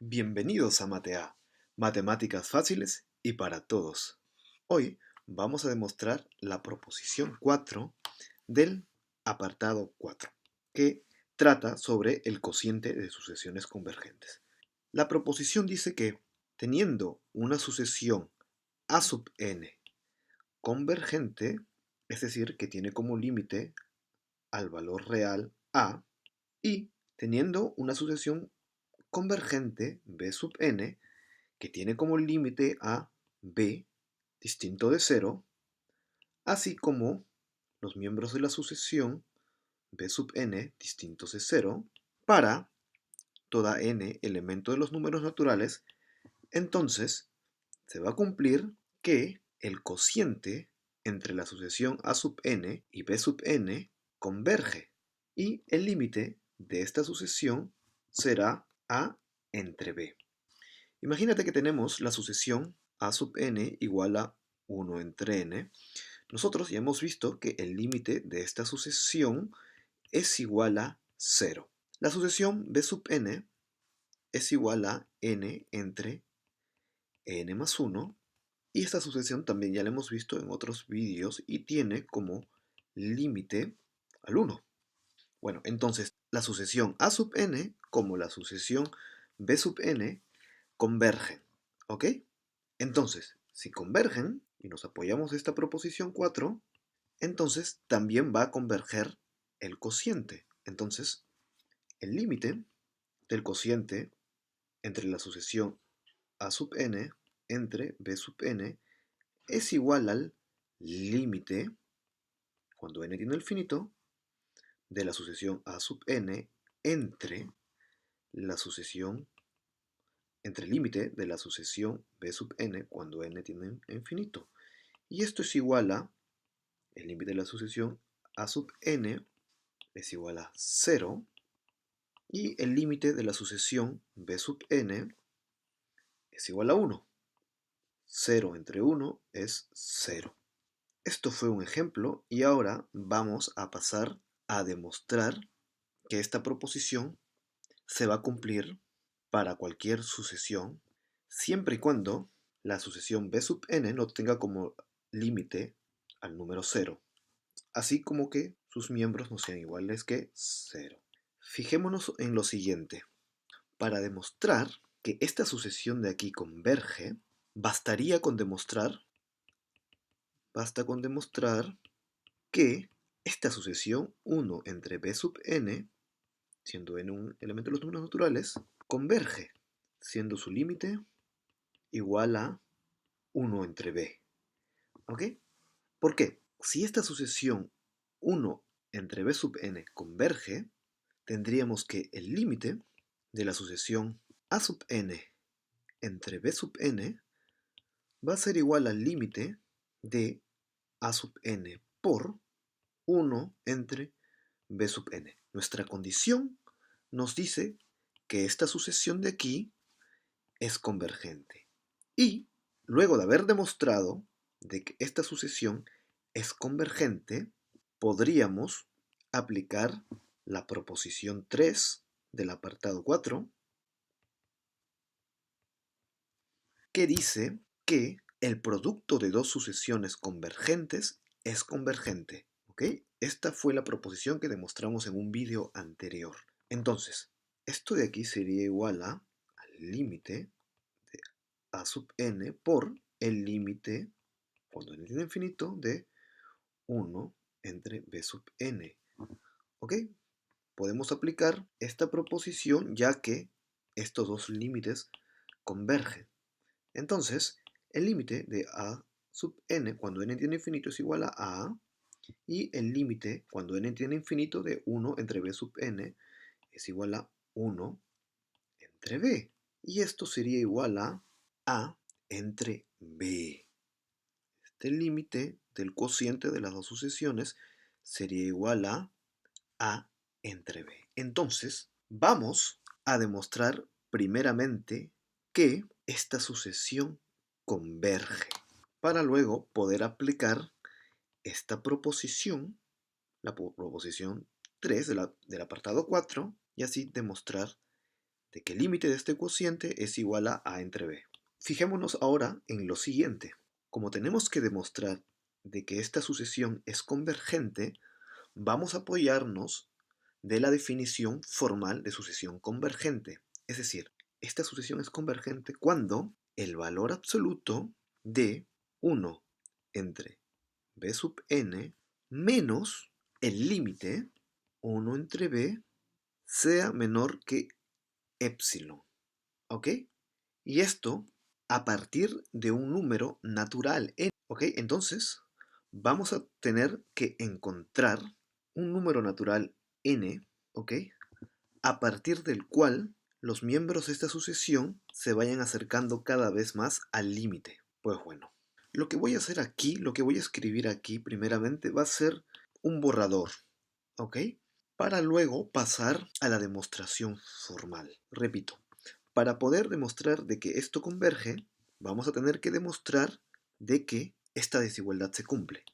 Bienvenidos a Matea, matemáticas fáciles y para todos. Hoy vamos a demostrar la proposición 4 del apartado 4, que trata sobre el cociente de sucesiones convergentes. La proposición dice que, teniendo una sucesión a sub n convergente, es decir, que tiene como límite al valor real a, y teniendo una sucesión convergente b sub n, que tiene como límite a b distinto de cero, así como los miembros de la sucesión b sub n distintos de cero, para toda n elemento de los números naturales, entonces se va a cumplir que el cociente entre la sucesión a sub n y b sub n converge, y el límite de esta sucesión será a entre b. Imagínate que tenemos la sucesión a sub n igual a 1 entre n. Nosotros ya hemos visto que el límite de esta sucesión es igual a 0. La sucesión b sub n es igual a n entre n más 1, y esta sucesión también ya la hemos visto en otros vídeos y tiene como límite al 1. Bueno, entonces la sucesión a sub n como la sucesión b sub n convergen, ¿ok? Entonces, si convergen, y nos apoyamos de esta proposición 4, entonces también va a converger el cociente. Entonces, el límite del cociente entre la sucesión a sub n entre b sub n es igual al límite, cuando n tiene infinito, de la sucesión a sub n entre la sucesión entre el límite de la sucesión b sub n cuando n tiene infinito. Y esto es igual a el límite de la sucesión a sub n es igual a 0, y el límite de la sucesión b sub n es igual a 1. 0 entre 1 es 0. Esto fue un ejemplo y ahora vamos a pasar a demostrar que esta proposición se va a cumplir para cualquier sucesión, siempre y cuando la sucesión b sub n no tenga como límite al número 0, así como que sus miembros no sean iguales que 0. Fijémonos en lo siguiente. Para demostrar que esta sucesión de aquí converge, basta con demostrar que esta sucesión 1 entre b sub n, siendo n un elemento de los números naturales, converge, siendo su límite igual a 1 entre b. ¿Ok? ¿Por qué? Si esta sucesión 1 entre b sub n converge, tendríamos que el límite de la sucesión a sub n entre b sub n va a ser igual al límite de a sub n por 1 entre b sub n. Nuestra condición nos dice que esta sucesión de aquí es convergente. Y luego de haber demostrado de que esta sucesión es convergente, podríamos aplicar la proposición 3 del apartado 4, que dice que el producto de dos sucesiones convergentes es convergente. ¿Ok? Esta fue la proposición que demostramos en un vídeo anterior. Entonces, esto de aquí sería igual al límite de a sub n por el límite, cuando n tiene infinito, de 1 entre b sub n. ¿Ok? Podemos aplicar esta proposición ya que estos dos límites convergen. Entonces, el límite de a sub n cuando n tiene infinito es igual a, y el límite cuando n tiene infinito de 1 entre b sub n es igual a 1 entre b. Y esto sería igual a entre b. Este límite del cociente de las dos sucesiones sería igual a entre b. Entonces, vamos a demostrar primeramente que esta sucesión converge, para luego poder aplicar esta proposición, la proposición 3 del apartado 4, y así demostrar de que el límite de este cociente es igual a entre b. Fijémonos ahora en lo siguiente. Como tenemos que demostrar de que esta sucesión es convergente, vamos a apoyarnos de la definición formal de sucesión convergente. Es decir, esta sucesión es convergente cuando el valor absoluto de 1 entre b sub n menos el límite 1 entre b sea menor que epsilon. ¿Ok? Y esto a partir de un número natural n. ¿Ok? Entonces, vamos a tener que encontrar un número natural n, ¿ok? A partir del cual los miembros de esta sucesión se vayan acercando cada vez más al límite. Pues bueno, lo que voy a hacer aquí, lo que voy a escribir aquí primeramente va a ser un borrador, ¿ok? Para luego pasar a la demostración formal. Repito, para poder demostrar de que esto converge, vamos a tener que demostrar de que esta desigualdad se cumple.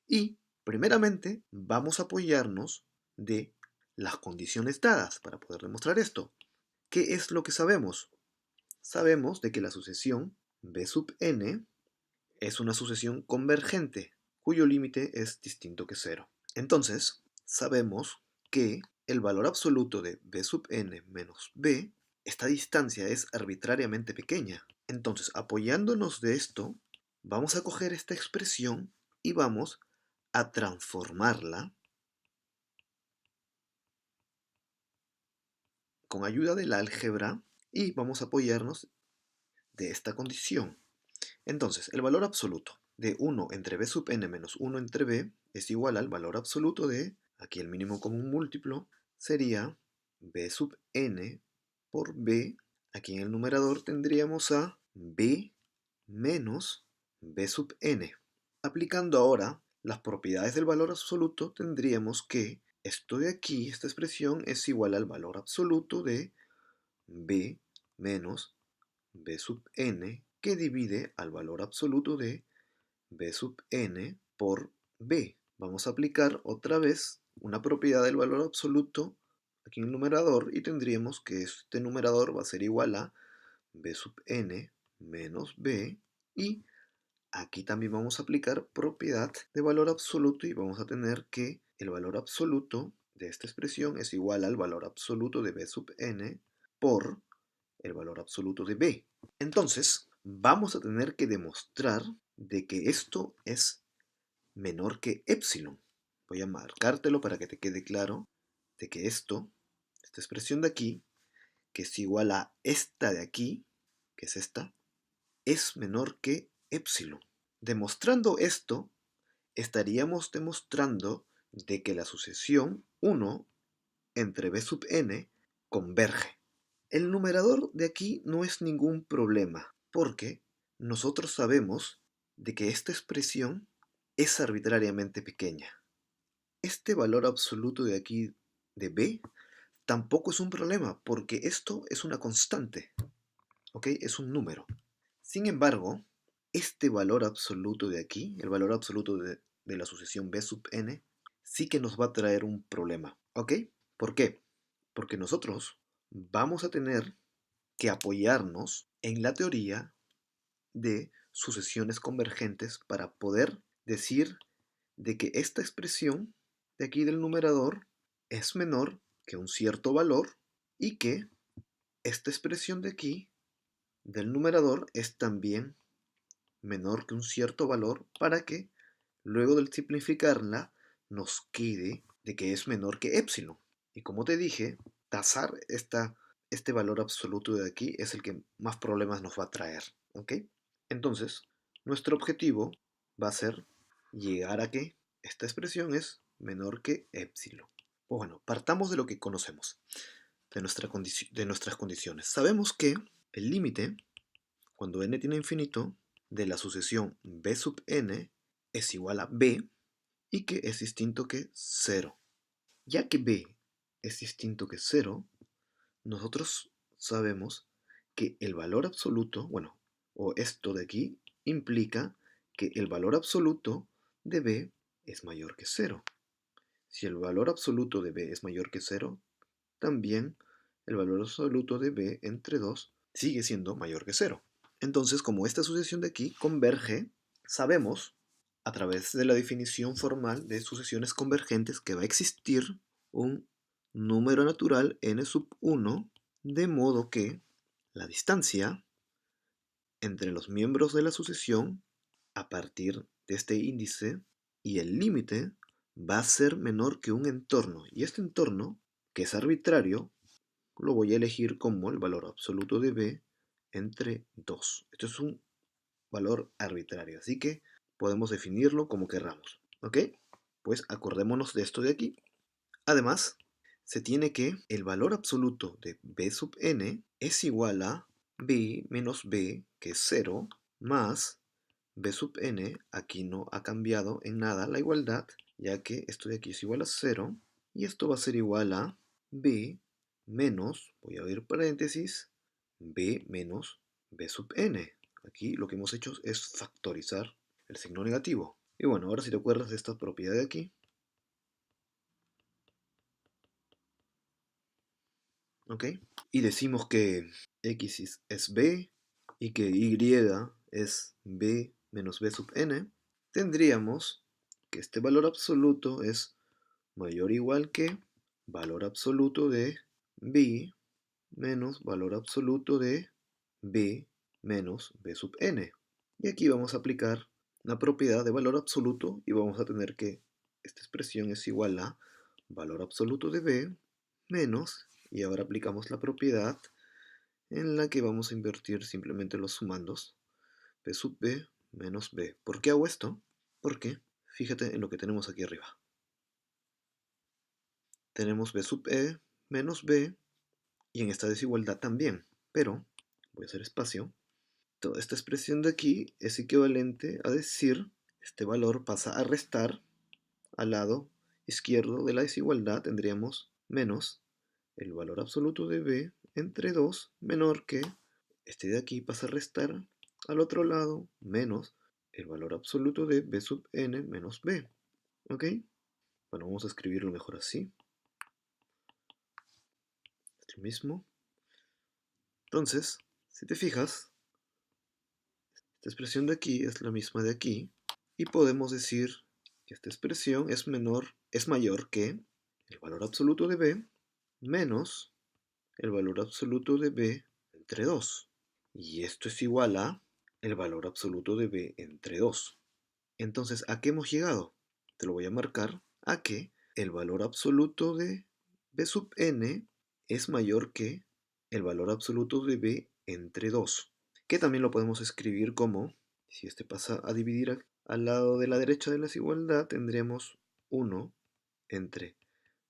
Y, primeramente, vamos a apoyarnos de las condiciones dadas para poder demostrar esto. ¿Qué es lo que sabemos? Sabemos de que la sucesión b sub n es una sucesión convergente, cuyo límite es distinto que 0. Entonces, sabemos que el valor absoluto de b sub n menos b, esta distancia es arbitrariamente pequeña. Entonces, apoyándonos de esto, vamos a coger esta expresión y vamos a transformarla con ayuda del álgebra y vamos a apoyarnos de esta condición. Entonces, el valor absoluto de 1 entre b sub n menos 1 entre b es igual al valor absoluto de, aquí el mínimo común múltiplo, sería b sub n por b. Aquí en el numerador tendríamos a b menos b sub n. Aplicando ahora las propiedades del valor absoluto, tendríamos que esto de aquí, esta expresión, es igual al valor absoluto de b menos b sub n, que divide al valor absoluto de b sub n por b. Vamos a aplicar otra vez una propiedad del valor absoluto aquí en el numerador y tendríamos que este numerador va a ser igual a b sub n menos b, y aquí también vamos a aplicar propiedad de valor absoluto y vamos a tener que el valor absoluto de esta expresión es igual al valor absoluto de b sub n por el valor absoluto de b. Entonces, vamos a tener que demostrar de que esto es menor que epsilon. Voy a marcártelo para que te quede claro de que esta expresión de aquí, que es igual a esta de aquí, que es esta, es menor que epsilon. Demostrando esto, estaríamos demostrando de que la sucesión 1 entre b sub n converge. El numerador de aquí no es ningún problema, porque nosotros sabemos de que esta expresión es arbitrariamente pequeña. Este valor absoluto de aquí de b tampoco es un problema, porque esto es una constante, ¿ok? Es un número. Sin embargo, este valor absoluto de aquí, el valor absoluto de la sucesión b sub n, sí que nos va a traer un problema, ¿ok? ¿Por qué? Porque nosotros vamos a tener que apoyarnos en la teoría de sucesiones convergentes para poder decir de que esta expresión de aquí del numerador es menor que un cierto valor y que esta expresión de aquí del numerador es también menor que un cierto valor, para que luego de simplificarla nos quede de que es menor que epsilon. Y como te dije, tasar este valor absoluto de aquí es el que más problemas nos va a traer, ¿ok? Entonces, nuestro objetivo va a ser llegar a que esta expresión es menor que epsilon. Pues bueno, partamos de lo que conocemos, de nuestras condiciones. Sabemos que el límite, cuando n tiene infinito, de la sucesión b sub n es igual a b y que es distinto que 0. Ya que b es distinto que 0, nosotros sabemos que el valor absoluto, bueno, o esto de aquí, implica que el valor absoluto de b es mayor que 0. Si el valor absoluto de b es mayor que 0, también el valor absoluto de b entre 2 sigue siendo mayor que 0. Entonces, como esta sucesión de aquí converge, sabemos, a través de la definición formal de sucesiones convergentes, que va a existir un número natural n sub 1, de modo que la distancia entre los miembros de la sucesión a partir de este índice y el límite va a ser menor que un entorno. Y este entorno, que es arbitrario, lo voy a elegir como el valor absoluto de b entre 2. Esto es un valor arbitrario, así que podemos definirlo como querramos. ¿Ok? Pues acordémonos de esto de aquí. Además, se tiene que el valor absoluto de b sub n es igual a b menos b, que es 0, más b sub n. Aquí no ha cambiado en nada la igualdad, ya que esto de aquí es igual a 0, y esto va a ser igual a b menos, voy a abrir paréntesis, b menos b sub n. Aquí lo que hemos hecho es factorizar el signo negativo. Y bueno, ahora si te acuerdas de esta propiedad de aquí, ¿ok? Y decimos que x es b y que y es b menos b sub n, tendríamos que este valor absoluto es mayor o igual que valor absoluto de b menos valor absoluto de b menos b sub n. Y aquí vamos a aplicar la propiedad de valor absoluto y vamos a tener que esta expresión es igual a valor absoluto de b menos, y ahora aplicamos la propiedad en la que vamos a invertir simplemente los sumandos, b sub b menos b. ¿Por qué hago esto? Porque fíjate en lo que tenemos aquí arriba. Tenemos b sub e menos b, y en esta desigualdad también, pero voy a hacer espacio. Toda esta expresión de aquí es equivalente a decir, este valor pasa a restar al lado izquierdo de la desigualdad, tendríamos menos el valor absoluto de b entre 2 menor que este de aquí pasa a restar al otro lado menos el valor absoluto de b sub n menos b. ¿Ok? Bueno, vamos a escribirlo mejor así. Esto mismo. Entonces, si te fijas, esta expresión de aquí es la misma de aquí, y podemos decir que esta expresión es mayor que el valor absoluto de b menos el valor absoluto de b entre 2. Y esto es igual a el valor absoluto de b entre 2. Entonces, ¿a qué hemos llegado? Te lo voy a marcar a que el valor absoluto de b sub n es mayor que el valor absoluto de b entre 2, que también lo podemos escribir como, si este pasa a dividir al lado de la derecha de la desigualdad, tendremos 1 entre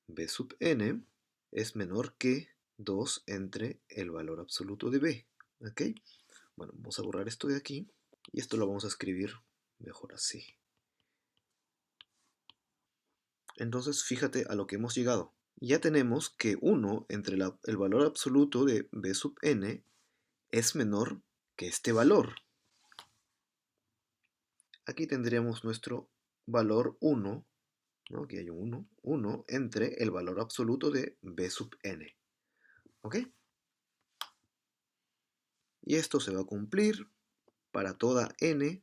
b sub n es menor que 2 entre el valor absoluto de b. ¿Ok? Bueno, vamos a borrar esto de aquí y esto lo vamos a escribir mejor así. Entonces, fíjate a lo que hemos llegado. Ya tenemos que 1 entre el valor absoluto de b sub n es menor que este valor. Aquí tendríamos nuestro valor 1, ¿no? Aquí hay un 1, 1 entre el valor absoluto de b sub n. ¿Ok? Y esto se va a cumplir para toda n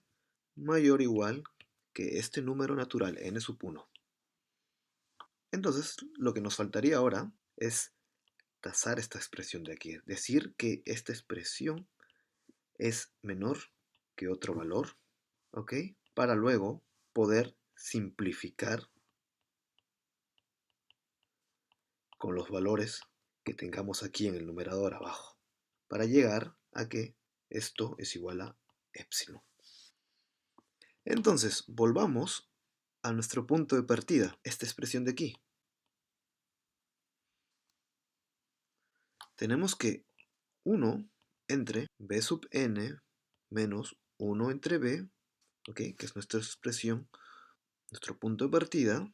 mayor o igual que este número natural, n sub 1. Entonces, lo que nos faltaría ahora es tasar esta expresión de aquí, decir que esta expresión es menor que otro valor, ¿ok? Para luego poder simplificar con los valores que tengamos aquí en el numerador abajo, para llegar a que esto es igual a epsilon. Entonces, volvamos a nuestro punto de partida, esta expresión de aquí. Tenemos que 1 entre b sub n menos 1 entre b, ¿okay? Que es nuestra expresión, nuestro punto de partida,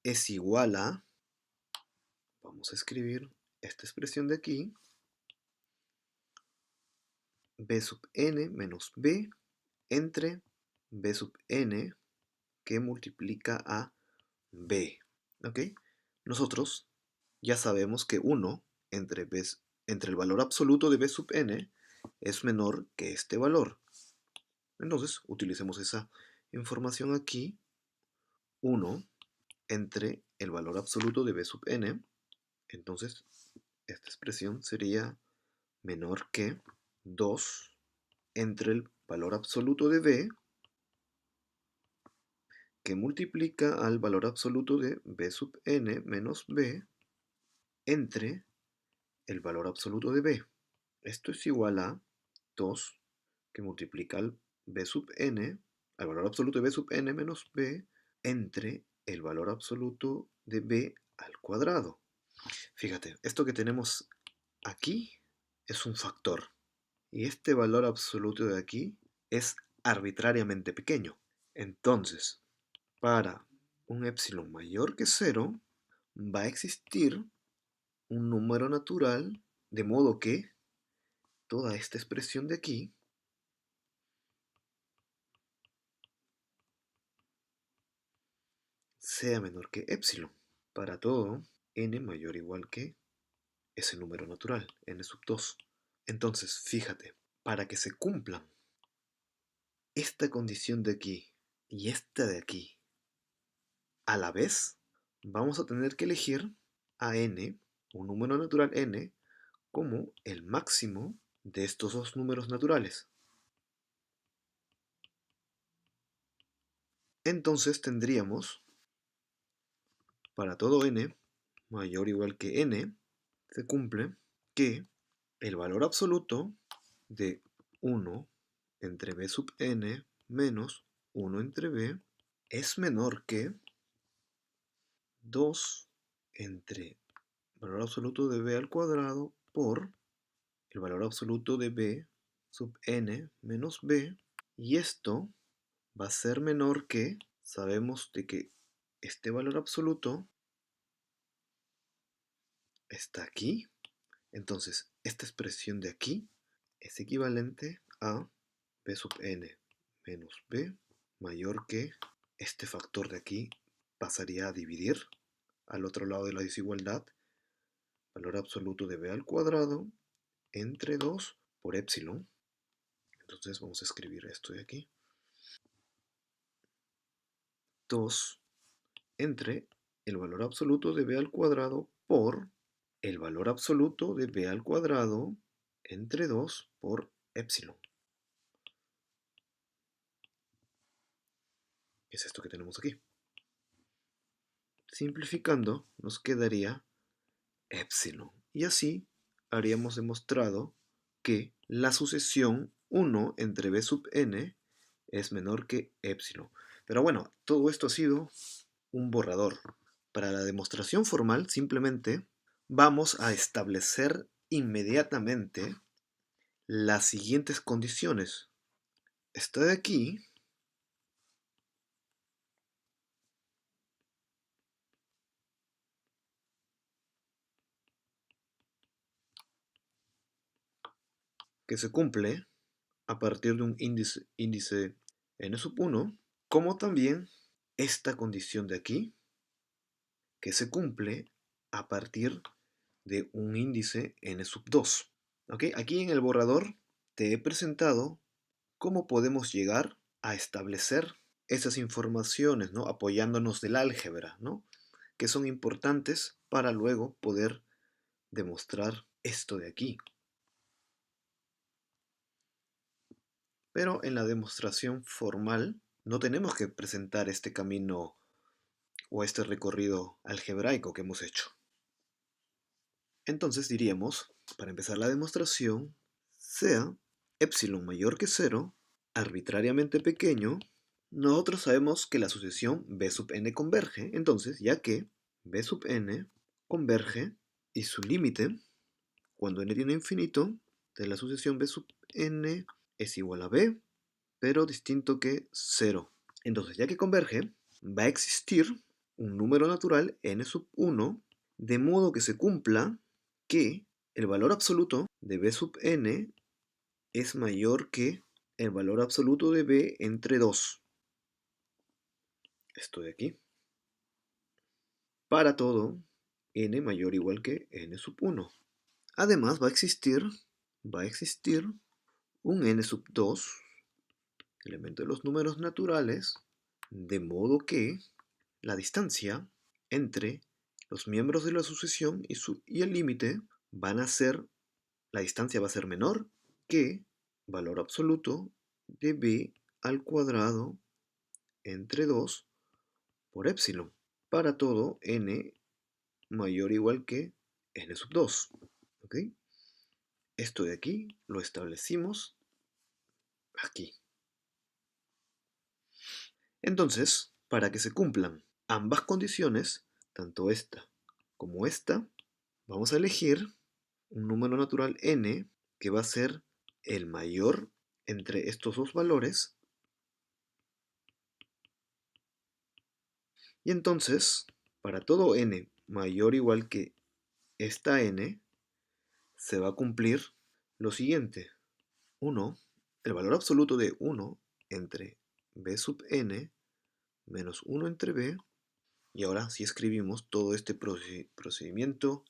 es igual a, vamos a escribir esta expresión de aquí, b sub n menos b entre b sub n que multiplica a b. ¿Ok? Nosotros ya sabemos que 1 entre, entre el valor absoluto de b sub n es menor que este valor. Entonces, utilicemos esa información aquí. 1 entre el valor absoluto de b sub n. Entonces, esta expresión sería menor que 2 entre el valor absoluto de b, que multiplica al valor absoluto de b sub n menos b, entre el valor absoluto de b. Esto es igual a 2 que multiplica al b sub n, al valor absoluto de b sub n menos b, entre el valor absoluto de b al cuadrado. Fíjate, esto que tenemos aquí es un factor. Y este valor absoluto de aquí es arbitrariamente pequeño. Entonces, para un epsilon mayor que 0, va a existir un número natural, de modo que toda esta expresión de aquí sea menor que epsilon. Para todo n mayor o igual que ese número natural, n sub 2. Entonces, fíjate, para que se cumplan esta condición de aquí y esta de aquí a la vez, vamos a tener que elegir a n, un número natural n, como el máximo de estos dos números naturales. Entonces tendríamos, para todo n mayor o igual que n, se cumple que el valor absoluto de 1 entre b sub n menos 1 entre b es menor que 2 entre valor absoluto de b al cuadrado por el valor absoluto de b sub n menos b, y esto va a ser menor que, sabemos de que este valor absoluto está aquí, entonces esta expresión de aquí es equivalente a b sub n menos b mayor que este factor de aquí pasaría a dividir al otro lado de la desigualdad, valor absoluto de b al cuadrado entre 2 por epsilon. Entonces vamos a escribir esto de aquí. 2 entre el valor absoluto de b al cuadrado por el valor absoluto de b al cuadrado entre 2 por epsilon. Es esto que tenemos aquí. Simplificando, nos quedaría epsilon. Y así habríamos demostrado que la sucesión 1 entre b sub n es menor que epsilon. Pero bueno, todo esto ha sido un borrador. Para la demostración formal, simplemente vamos a establecer inmediatamente las siguientes condiciones. Esta de aquí que se cumple a partir de un índice n sub 1, como también esta condición de aquí, que se cumple a partir de un índice n sub 2. ¿Okay? Aquí en el borrador te he presentado cómo podemos llegar a establecer esas informaciones, ¿no? Apoyándonos del álgebra, ¿no? Que son importantes para luego poder demostrar esto de aquí. Pero en la demostración formal no tenemos que presentar este camino o este recorrido algebraico que hemos hecho. Entonces diríamos, para empezar la demostración, sea epsilon mayor que 0, arbitrariamente pequeño, nosotros sabemos que la sucesión b sub n converge, entonces ya que b sub n converge y su límite, cuando n tiene infinito, de la sucesión b sub n es igual a b, pero distinto que 0. Entonces, ya que converge, va a existir un número natural n sub 1, de modo que se cumpla que el valor absoluto de b sub n es mayor que el valor absoluto de b entre 2. Esto de aquí. Para todo n mayor o igual que n sub 1. Además va a existir un n sub 2, elemento de los números naturales, de modo que la distancia entre los miembros de la sucesión y el límite la distancia va a ser menor que valor absoluto de b al cuadrado entre 2 por epsilon para todo n mayor o igual que n sub 2. ¿Ok? Esto de aquí lo establecimos aquí. Entonces, para que se cumplan ambas condiciones, tanto esta como esta, vamos a elegir un número natural n que va a ser el mayor entre estos dos valores. Y entonces, para todo n mayor o igual que esta n, se va a cumplir lo siguiente. El valor absoluto de 1 entre b sub n menos 1 entre b. Y ahora si escribimos todo este procedimiento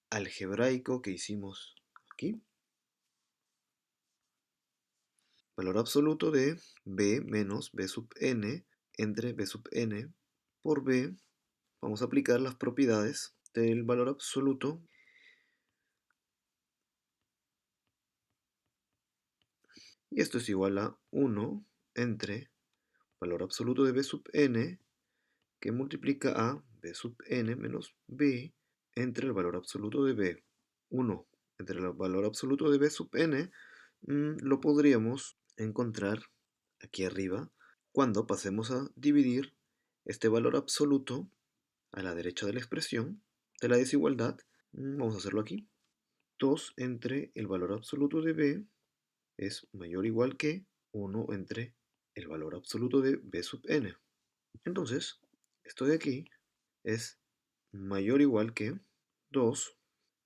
algebraico que hicimos aquí. Valor absoluto de b menos b sub n entre b sub n por b. Vamos a aplicar las propiedades del valor absoluto. Y esto es igual a 1 entre valor absoluto de b sub n que multiplica a b sub n menos b entre el valor absoluto de b. 1 entre el valor absoluto de b sub n lo podríamos encontrar aquí arriba cuando pasemos a dividir este valor absoluto a la derecha de la expresión de la desigualdad. Vamos a hacerlo aquí. 2 entre el valor absoluto de b es mayor o igual que 1 entre el valor absoluto de b sub n. Entonces, esto de aquí es mayor o igual que 2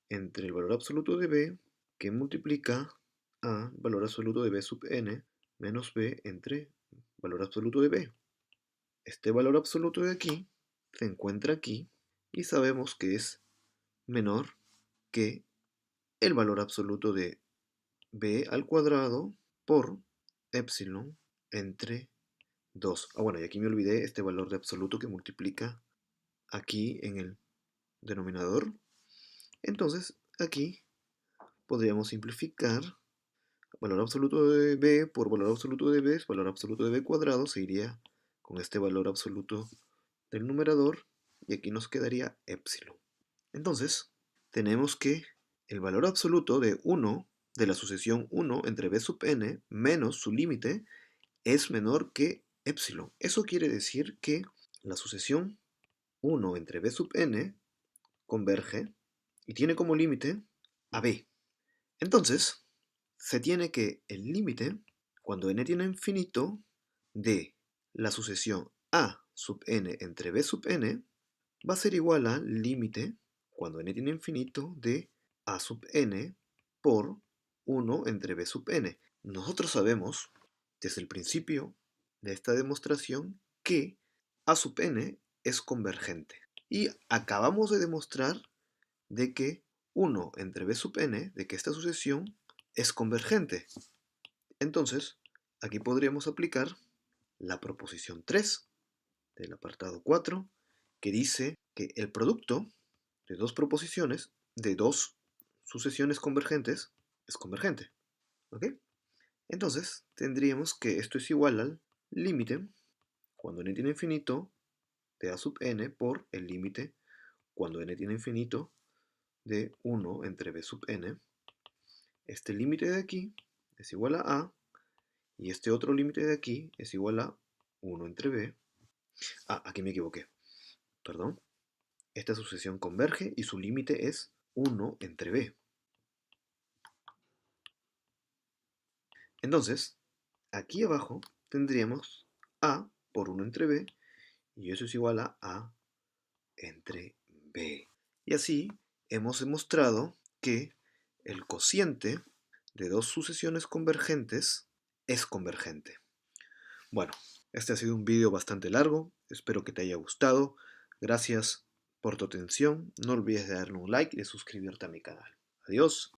entre el valor absoluto de b que multiplica a valor absoluto de b sub n menos b entre valor absoluto de b. Este valor absoluto de aquí se encuentra aquí y sabemos que es menor que el valor absoluto de b al cuadrado por epsilon entre 2. Bueno, y aquí me olvidé este valor de absoluto que multiplica aquí en el denominador. Entonces, aquí podríamos simplificar valor absoluto de b por valor absoluto de b es valor absoluto de b cuadrado, se iría con este valor absoluto del numerador y aquí nos quedaría epsilon. Entonces, tenemos que el valor absoluto de 1 de la sucesión 1 entre b sub n menos su límite es menor que epsilon. Eso quiere decir que la sucesión 1 entre b sub n converge y tiene como límite a b. Entonces, se tiene que el límite, cuando n tiene infinito, de la sucesión a sub n entre b sub n va a ser igual al límite, cuando n tiene infinito, de a sub n por 1 entre b sub n. Nosotros sabemos, desde el principio de esta demostración, que a sub n es convergente. Y acabamos de demostrar de que 1 entre b sub n, de que esta sucesión es convergente. Entonces, aquí podríamos aplicar la proposición 3 del apartado 4, que dice que el producto de dos proposiciones, de dos sucesiones convergentes, es convergente. ¿Ok? Entonces, tendríamos que esto es igual al límite, cuando n tiene infinito, de a sub n por el límite, cuando n tiene infinito, de 1 entre b sub n. Este límite de aquí es igual a y este otro límite de aquí es igual a 1 entre b. Aquí me equivoqué. Perdón. Esta sucesión converge y su límite es 1 entre b. Entonces, aquí abajo tendríamos a por 1 entre b y eso es igual a entre b. Y así hemos demostrado que el cociente de dos sucesiones convergentes es convergente. Bueno, este ha sido un vídeo bastante largo, espero que te haya gustado. Gracias por tu atención. No olvides de darle un like y de suscribirte a mi canal. Adiós.